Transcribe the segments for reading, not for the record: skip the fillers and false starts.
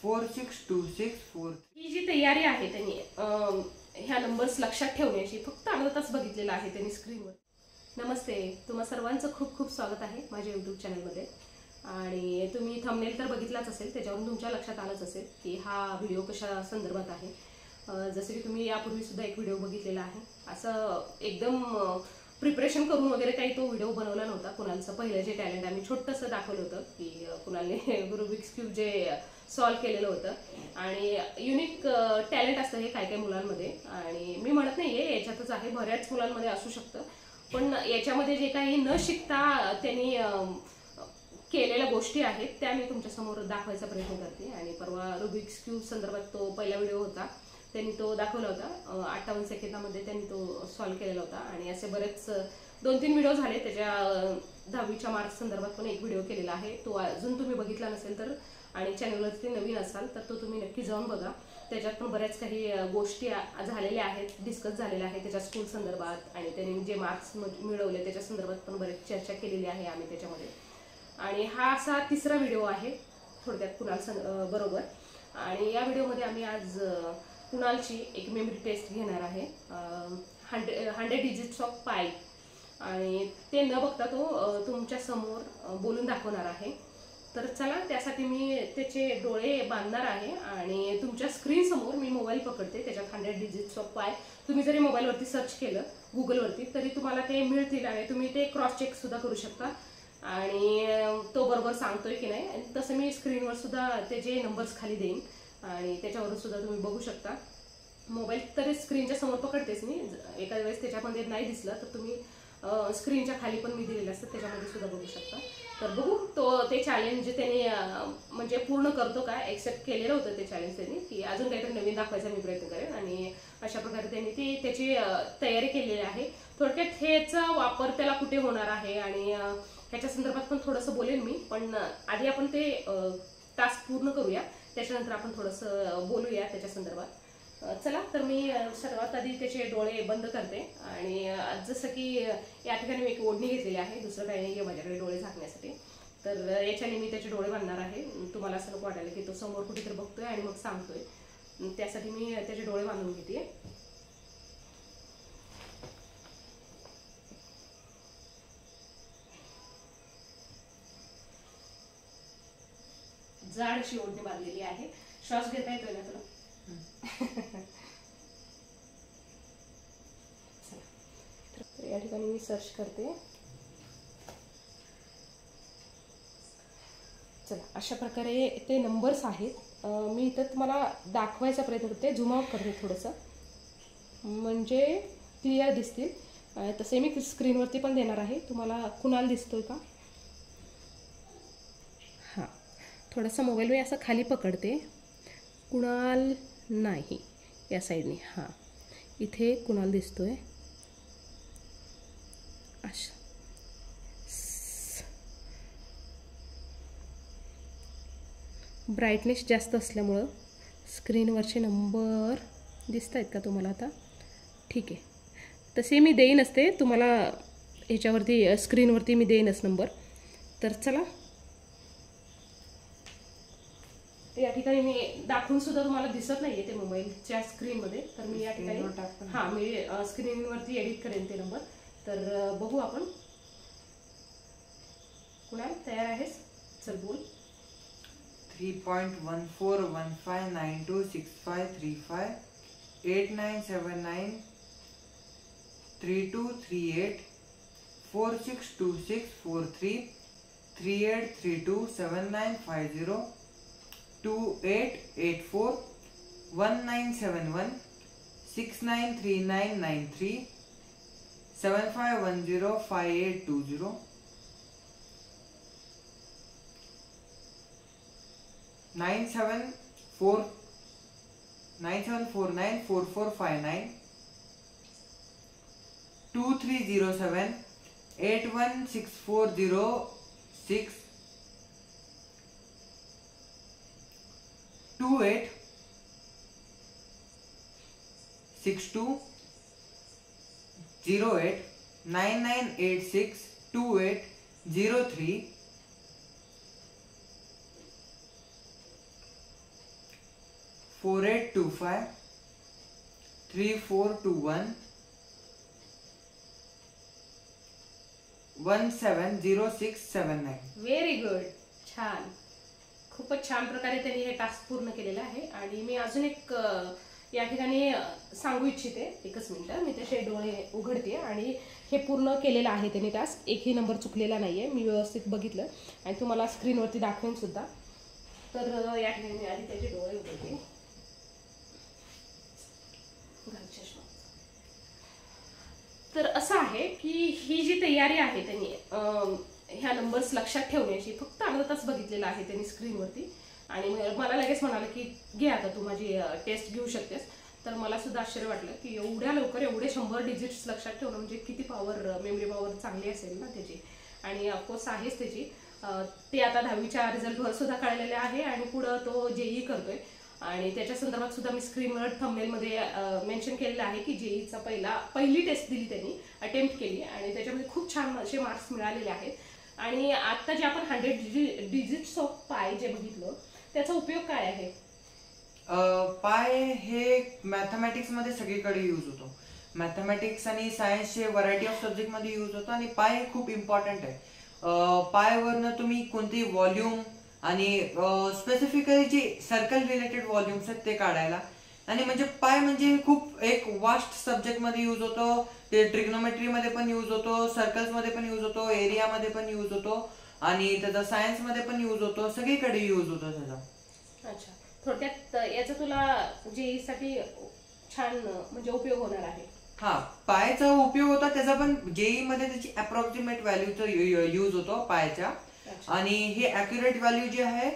462643। ही जी तयारी आहे त्यांनी ह्या नंबर्स लक्षात ठेवण्याची फक्त अर्धा तास बघितलेला आहे त्यांनी स्क्रीनवर। नमस्ते, तुम्हा सर्वांचं खूप खूप स्वागत आहे माझ्या यूट्यूब चॅनलमध्ये। आणि तुम्ही थंबनेल तर बघितलाच असेल, त्याच्यावरून तुमच्या लक्षात आलंच असेल की हा व्हिडिओ कशा संदर्भात आहे। जसे की तुम्ही यापूर्वी सुद्धा एक व्हिडिओ बघितलेला आहे, असं एकदम प्रिपरेशन करून वगैरे काही तो व्हिडिओ बनवला नव्हता। कुणालचं पहिलं जे टॅलेंट आम्ही छोटंसं दाखवलं होतं की कुणालने रुबिक्स क्यूब जे सॉल्व केलेलं होतं आणि युनिक टॅलेंट असतं हे काही काही मुलांमध्ये। आणि मी म्हणत नाहीये याच्यातच आहे, बऱ्याच मुलांमध्ये असू शकतं, पण याच्यामध्ये जे काही न शिकता त्यांनी केलेल्या गोष्टी आहेत त्या मी तुमच्यासमोर दाखवायचा प्रयत्न करते। आणि परवा रुबिक्स क्यूब संदर्भात तो पहिला व्हिडिओ होता, त्यांनी तो दाखवला होता। 58 सेकंदामध्ये त्यांनी तो सॉल्व केलेला होता। आणि असे बरेच 2-3 व्हिडिओ झाले, त्याच्या 10वीच्या मार्क्स संदर्भात पण एक व्हिडिओ केलेला आहे, तो अजून तुम्ही बघितला नसेल तर आणि चॅनलवरती नवीन असाल तर तो तुम्ही नक्की जाऊन बघा। त्याच्यात पण बऱ्याच काही गोष्टी झालेल्या आहेत, डिस्कस झालेल्या आहेत त्याच्या स्कूल संदर्भात आणि त्यांनी जे मार्क्स मिळवले त्याच्या संदर्भात पण बरेच चर्चा केलेली आहे आम्ही त्याच्यामध्ये। आणि हा असा तिसरा व्हिडिओ आहे थोडक्यात कुणाल बरोबर। आणि या व्हिडिओमध्ये आम्ही आज कुणालची एक मेमरी टेस्ट घेणार आहे, 100 डिजिट्स ऑफ पाय। आणि ते न बघता तो तुमच्या समोर बोलून दाखवणार आहे। तर चला, त्यासाठी मी त्याचे डोळे बांधणार आहे आणि तुमच्या स्क्रीन समोर मी मोबाईल पकडते, त्याच्यात 100 डिजिट्स ऑफ पाय तुम्ही जरी मोबाईलवरती सर्च केलं गुगलवरती तरी तुम्हाला ते मिळतील आणि तुम्ही ते क्रॉस चेक सुद्धा करू शकता आणि तो बरोबर सांगतोय की नाही। आणि तसं मी स्क्रीनवर सुद्धा त्याचे नंबर्स खाली देईन आणि त्याच्यावरून सुद्धा तुम्ही बघू शकता। मोबाईल तरी स्क्रीनच्या समोर पकडतेच मी, एखाद्या वेळेस त्याच्यामध्ये नाही दिसलं तर तुम्ही स्क्रीनच्या खाली पण मी दिलेले असतात त्याच्यामध्ये सुद्धा बघू शकता। तर बघू तो ते चॅलेंज त्यांनी म्हणजे पूर्ण करतो का, एक्सेप्ट केलेलं होतं ते चॅलेंज त्यांनी की अजून काहीतरी नवीन दाखवायचा मी प्रयत्न करेन। आणि अशा प्रकारे त्यांनी ती त्याची तयारी केलेली आहे। थोडक्यात हेचा वापर त्याला कुठे होणार आहे आणि ह्याच्या संदर्भात पण थोडंसं बोलेन मी, पण आधी आपण ते टास्क पूर्ण करूया, त्याच्यानंतर आपण थोडंसं बोलूया त्याच्या संदर्भात। चला, तर मी सर्वात आधी त्याचे डोळे बंद करते आणि जसं की या ठिकाणी मी एक ओढणी घेतलेली आहे, दुसरं काही नाही माझ्याकडे डोळे झाकण्यासाठी। तर याच्याने मी त्याचे डोळे बांधणार आहे, तुम्हाला असं नको वाटायला की तो समोर कुठेतरी बघतोय आणि मग सांगतोय, त्यासाठी मी त्याचे डोळे बांधून घेते। जाड अशी ओढणी बांधलेली आहे। श्वास घेता येतोय ना तुला? तर या ठिकाणी मी सर्च करते। चला, अशा प्रकारे ते नंबर्स आहेत। मी इथं तुम्हाला दाखवायचा प्रयत्न करते, झूम आउट करते थोडंसं म्हणजे क्लिअर दिसतील। तसे मी स्क्रीनवरती पण देणार आहे, तुम्हाला कुणाल दिसतोय का? हां, थोडासा मोबाईल मी असं खाली पकडते, कुणाल नाही या साईडने, हां इथे कुणाल दिसतोय अशा। ब्राईटनेस जास्त असल्यामुळं स्क्रीनवरचे नंबर दिसत आहेत का तुम्हाला आता? ठीक आहे, तसे मी देईनच ते तुम्हाला ह्याच्यावरती स्क्रीनवरती मी देईनच नंबर। तर चला, या ठिकाणी मी दाखवून सुद्धा तुम्हाला दिसत नाहीये ते मोबाईलच्या स्क्रीनमध्ये, तर मी या ठिकाणी हां मी स्क्रीनवरती एडिट करेन ते नंबर। तर बघू आपण। कुणाल तयार आहेस? चल बोल। 3.1415926535 8979 3238 462643 38327950 2884 1971 693993 7510 5820 97494459 2307 81640 28 62 08 9986 2803 4825 3421 170679. Very good. छान. खूपच छान प्रकारे त्यांनी हे टास्क पूर्ण केलेलं आहे. आणि मी अजून एक या ठिकाणी सांगू इच्छिते. एकच मिनिट, मी त्याचे डोळे उघडते. आणि हे पूर्ण केलेलं आहे त्यांनी टास्क. एकही नंबर चुकलेला नाहीये. मी व्यवस्थित बघितलं आणि तुम्हाला स्क्रीनवरती दाखवेन सुद्धा. तर या ठिकाणी मी आधी त्याचे डोळे उघडते. तर असं आहे की ही जी तयारी आहे त्यांनी ह्या नंबर्स लक्षात ठेवण्याची फक्त अर्धा तास बघितलेला आहे त्यांनी स्क्रीनवरती. आणि मला लगेच म्हणाले की घे आता तू माझी टेस्ट घेऊ शकतेस. तर मला सुद्धा आश्चर्य वाटलं की एवढ्या लवकर एवढे 100 डिजिट्स लक्षात ठेवणं म्हणजे किती पॉवर, मेमरी पॉवर चांगली असेल ना त्याची. आणि ऑफकोर्स आहेच त्याची. ते आता 10वीच्या रिझल्टवर सुद्धा कळलेले आहे आणि पुढं तो जेई करतोय. आणि त्याच्या संदर्भात सुद्धा मी स्क्रीनवर थंबनेलमध्ये मेन्शन केलेलं आहे की जेईचा पहिली टेस्ट दिली त्यांनी, अटेम्प्ट केली आणि त्याच्यामध्ये खूप छान असे मार्क्स मिळालेले आहेत. आणि आता जे आपण 100 डिजिट्स ऑफ पाय जे बघितलं त्याचा उपयोग काय आहे? पाय हे मॅथमॅटिक्स मध्ये सगळीकडे यूज होतो. मॅथमॅटिक्स आणि सायन्सचे व्हरायटी ऑफ सब्जेक्ट मध्ये यूज होतो आणि पाय खूप इम्पॉर्टंट आहे. पायवरनं तुम्ही कोणती व्हॉल्यूम आणि स्पेसिफिकली जे सर्कल रिलेटेड व्हॉल्यूम्स आहेत ते काढायला. आणि म्हणजे पाय म्हणजे खूप एक वास्ट सब्जेक्ट मध्ये यूज होतो. ते ट्रिग्नोमेट्री मध्ये पण यूज होतो, सर्कल्स मध्ये पण यूज होतो, एरिया मध्ये पण यूज होतो आणि त्याचा सायन्स मध्ये पण यूज होतो, सगळीकडे यूज होतो त्याचा. अच्छा, थोडक्यात याचा तुला जेई साठी छान म्हणजे उपयोग होणार आहे. हा, पायचा उपयोग होता त्याचा पण जेई मध्ये त्याची अप्रॉक्सिमेट व्हॅल्यूचा यूज होतो पायच्या. आणि हे अॅक्युरेट व्हॅल्यू जे आहे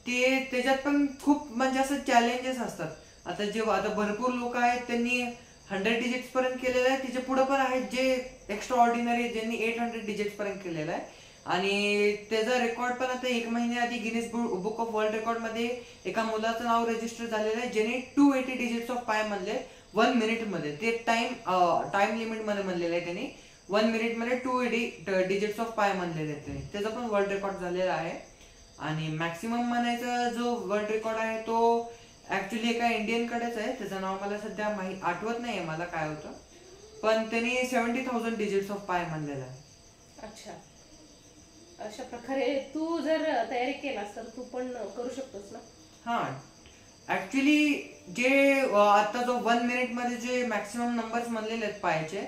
ते त्याच्यात पण खूप म्हणजे असं चॅलेंजेस असतात. आता भरपूर लोक आहेत त्यांनी 100 डिजिट्स पर्यंत केलेलं आहे. त्याच्या पुढे पण आहेत जे एक्स्ट्रा ऑर्डिनरी ज्यांनी 800 डिजिट्स पर्यंत केलेलं आहे. आणि त्याचा रेकॉर्ड पण आता 1 महिन्याआधी Guinness book of world record मध्ये एका मुलाचं नाव रजिस्टर झालेलं आहे ज्याने 280 डिजिट्स ऑफ पाय म्हणले 1 मिनिट मध्ये. ते टाइम लिमिट मध्ये म्हणलेलं आहे त्यांनी. 1 मिनिट मध्ये 280 डिजिट्स ऑफ पाय म्हणलेले आहेत त्यांनी. त्याचा पण वर्ल्ड रेकॉर्ड झालेला आहे. आणि मॅक्सिमम म्हणायचा जो वर्ल्ड रेकॉर्ड आहे तो ऍक्च्युली एका इंडियन कडेच आहे. त्याचं नाव मला सध्या आठवत नाहीये मला काय होतं, पण त्यांनी 70,000 डिजिट्स ऑफ पाय म्हणलेला आहे. अच्छा, अशा प्रकारे तू जर तयारी केलास तर तू पण करू शकतोस ना? हा, ऍक्च्युली जे आता जो 1 मिनिट मध्ये जे मॅक्सिमम नंबर्स म्हणलेले आहेत पायचे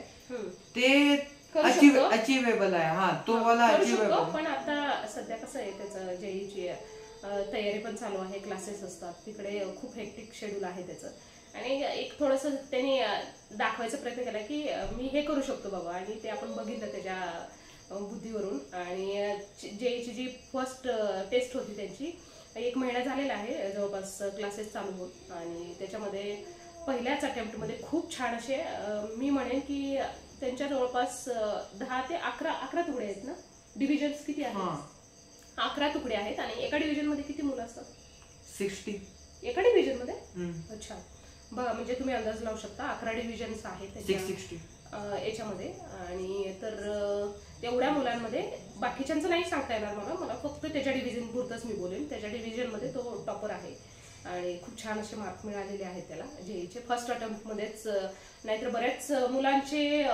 ते अचिवेबल आहे. हा, तो मला अचिवेबल. पण आता सध्या कसं आहे त्याचं जेईची तयारी पण चालू आहे, क्लासेस असतात तिकडे, खूप हेक्टिक शेड्यूल आहे त्याचं. आणि एक थोडस त्यांनी दाखवायचा प्रयत्न केला की मी हे करू शकतो बाबा. आणि ते आपण बघितलं त्याच्या बुद्धीवरून. आणि जेईची जी फर्स्ट टेस्ट होती त्यांची 1 महिना झालेला आहे जवळपास क्लासेस चालू होत. आणि त्याच्यामध्ये पहिल्याच अटेम्प्टमध्ये खूप छान असे मी म्हणेन की त्यांच्या जवळपास 10 ते 11 तुकडे आहेत ना. डिव्हिजन्स किती आहेत? 11 तुकडे आहेत. आणि एका डिव्हिजन मध्ये किती मुलं असतात? 60 एका डिव्हिजन मध्ये. अच्छा, बघा म्हणजे तुम्ही अंदाज लावू शकता 11 डिव्हिजन्स आहेत 660 याच्यामध्ये. आणि तर तेवढ्या मुलांमध्ये बाकीच्यांचं नाही सांगता येणार मला फक्त त्याच्या डिव्हिजन पुरतच मी बोलेन. त्याच्या डिव्हिजन मध्ये तो टॉपर आहे आणि खूप छान असे मार्क मिळालेले आहेत त्याला जेईचे फर्स्ट अटेम्प्ट मध्येच. नाहीतर बऱ्याच मुलांचे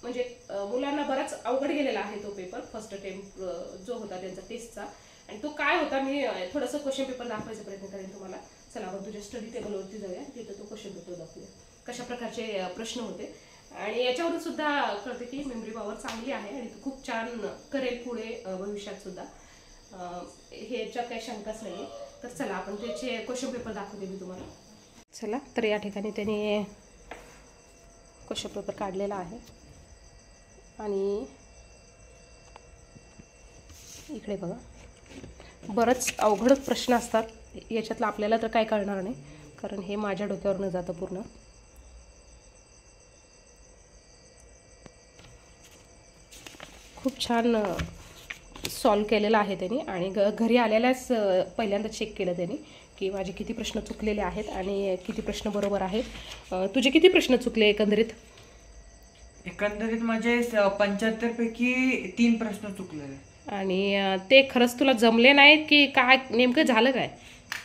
म्हणजे मुलांना बराच अवघड गेलेला आहे तो पेपर, फर्स्ट अटेम्प्ट जो होता त्यांचा टेस्टचा. आणि तो काय होता मी थोडंसं क्वेश्चन पेपर दाखवायचा प्रयत्न करेन तुम्हाला. चला आपण तुझ्या स्टडी टेबलवरती जाऊया, तिथं तो क्वेश्चन पेपर दाखवूया कशा प्रकारचे प्रश्न होते. आणि याच्यावरून सुद्धा कळते की मेमरी पॉवर चांगली आहे आणि तू खूप छान करेल पुढे भविष्यात सुद्धा. ह्याच्यात काही शंकाच नाही. तर चला आपण त्याचे क्वेश्चन पेपर दाखवते मी तुम्हाला. चला, तर या ठिकाणी त्यांनी क्वेश्चन पेपर काढलेला आहे. आणि इकडे बघा, बरंच अवघड प्रश्न असतात याच्यातलं. आपल्याला तर काय कळणार नाही कारण हे माझ्या डोक्यावरनं जातं पूर्ण. खूप छान सॉल्व केलेलं आहे त्यांनी. आणि घरी आलेल्याच पहिल्यांदा चेक केलं त्यांनी की माझे किती प्रश्न चुकलेले आहेत आणि किती प्रश्न बरोबर आहेत. तुझे किती प्रश्न चुकले एकंदरीत? एकंदरीत माझे 75 पैकी 3 प्रश्न चुकलेले. आणि ते खरंच तुला जमले नाहीत की काय, नेमकं झालं काय?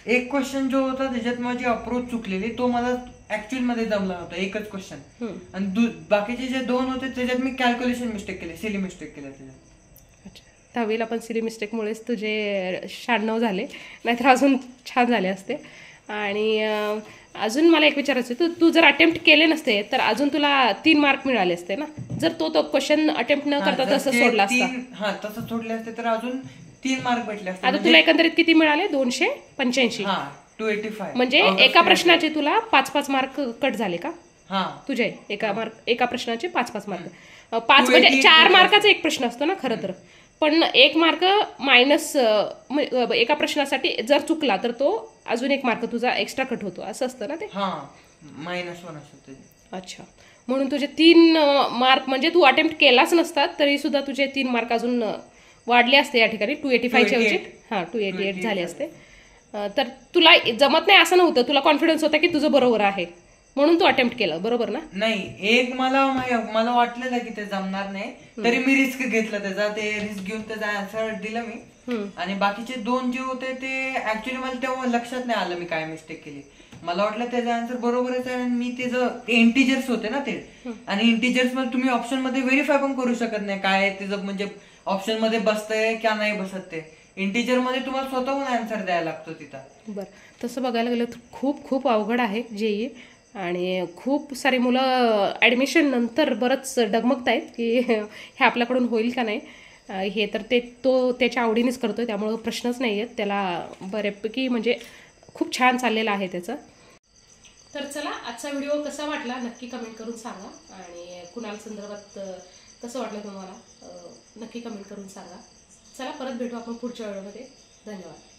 एक क्वेश्चन जो होता त्याच्यात माझी अप्रोच चुकलेली, तो मला ऍक्च्युअल मध्ये जमला होता, एकच क्वेश्चन. आणि बाकीचे जे 2 होते त्याच्यात मी कॅल्क्युलेशन मिस्टेक केले, सिली मिस्टेक केले त्याच्यात. अच्छा, 10वीला पण सिली मिस्टेकमुळेच तुझे 96 झाले, नाहीतर अजून छान झाले असते. आणि अजून मला एक विचारायचं होतं, तू जर अटेम्प्ट केले नसते तर अजून तुला 3 मार्क मिळाले असते ना, जर तो क्वेश्चन अटेम्प्ट न करता तसं सोडला असता. तसं सोडले असते तर अजून 3 मार्क भेटले असते. आता तुला एकंदरीत किती मिळाले? 285. 285. म्हणजे एका प्रश्नाचे तुला 5-5 मार्क कट झाले का तुझे? एका प्रश्नाचे 5-5 मार्क. 5 म्हणजे 4 मार्काचा एक प्रश्न असतो ना खरं तर, पण 1 मार्क मायनस एका प्रश्नासाठी जर चुकला तर तो अजून 1 मार्क तुझा एक्स्ट्रा कट होतो, असं असतं ना ते? -1 असतं. अच्छा, म्हणून तुझे 3 मार्क, म्हणजे तू अटेम्प्ट केलाच नसता तरी सुद्धा तुझे 3 मार्क अजून वाढले असते या ठिकाणी. 285च्या ऐवजी 288 झाले असते. तर तुला जमत नाही असं नव्हतं, तुला कॉन्फिडन्स होता की तुझं बरोबर आहे म्हणून तू अटेम्प्ट केलं, बरोबर ना? नाही, एक मला वाटलेलं की ते जमणार नाही, तरी मी रिस्क घेतलं त्याचा. ते रिस्क घेऊन त्याचा आन्सर दिलं मी. आणि बाकीचे 2 जे होते ते ऍक्च्युअली मला तेव्हा लक्षात नाही आलं मी काय मिस्टेक केली. मला वाटलं त्याचा आन्सर बरोबरच आहे. आणि मी त्याचं इंटिजर्स होते ना ते, आणि इंटिजर्स मध्ये तुम्ही ऑप्शन मध्ये व्हेरीफाय पण करू शकत नाही काय त्याचं, म्हणजे ऑप्शन मध्ये बसतंय का नाही बसत ते. इंटिजर मध्ये तुम्हाला स्वतःहून आन्सर द्यायला लागतो तिथं. बरं, तसं बघायला गेलं तर खूप अवघड आहे JEE. आणि खूप सारी मुलं ॲडमिशन नंतर बरंच डगमगत आहेत की हे आपल्याकडून होईल का नाही. हे तर तो त्याच्या आवडीनेच करतोय, त्यामुळं प्रश्नच नाही आहेत त्याला. बऱ्यापैकी म्हणजे खूप छान चाललेलं आहे त्याचं. तर चला, आजचा व्हिडिओ कसा वाटला नक्की कमेंट करून सांगा. आणि कुणाल संदर्भात कसं वाटलं तुम्हाला नक्की कमेंट करून सांगा. चला, परत भेटू आपण पुढच्या व्हिडिओमध्ये. धन्यवाद.